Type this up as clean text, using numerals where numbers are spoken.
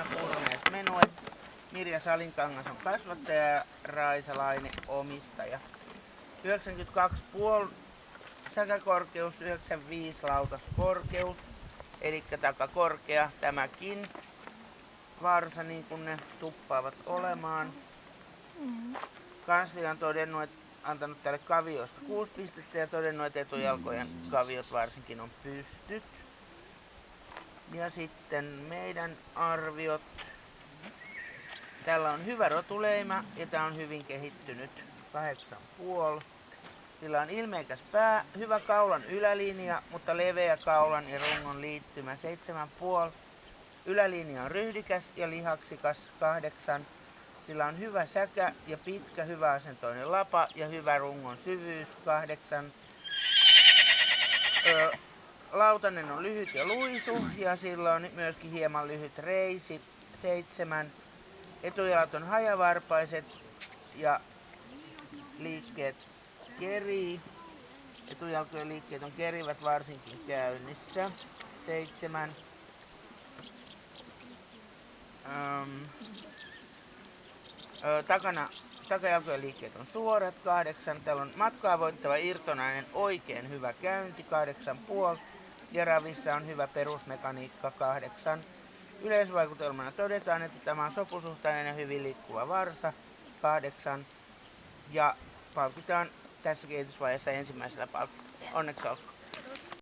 Purneet menuet. Mirja Salinkangas on kasvattaja ja Raisa Laine omistaja. 92,5 säkäkorkeus, 95 lautaskorkeus, eli takakorkea tämäkin varsa niin kuin ne tuppaavat olemaan. Kanslia on todennut, antanut tälle kaviosta 6 pistettä ja todennut, että etujalkojen kaviot varsinkin on pystyt. Ja sitten meidän arviot. Tällä on hyvä rotuleima ja tää on hyvin kehittynyt 8,5. Sillä on ilmeikäs pää, hyvä kaulan ylälinja, mutta leveä kaulan ja rungon liittymä 7,5. Ylälinja on ryhdikäs ja lihaksikas 8. Sillä on hyvä säkä ja pitkä hyväasentoinen lapa ja hyvä rungon syvyys 8. Lautanen on lyhyt ja luisu ja sillä on myöskin hieman lyhyt reisi 7. Etujalat on hajavarpaiset ja liikkeet kerii. Etujalkojen liikkeet on kerivät varsinkin käynnissä 7. Takajalkojen liikkeet on suorat 8. Täällä on matkaa voittava irtonainen oikein hyvä käynti 8,5. Ja ravissa on hyvä perusmekaniikka 8. Yleisvaikutelmana todetaan, että tämä on sopusuhtainen ja hyvin liikkuva varsa 8. Ja palkitaan tässä kehitysvaiheessa ensimmäisellä palkilla. Onneksi olkoon.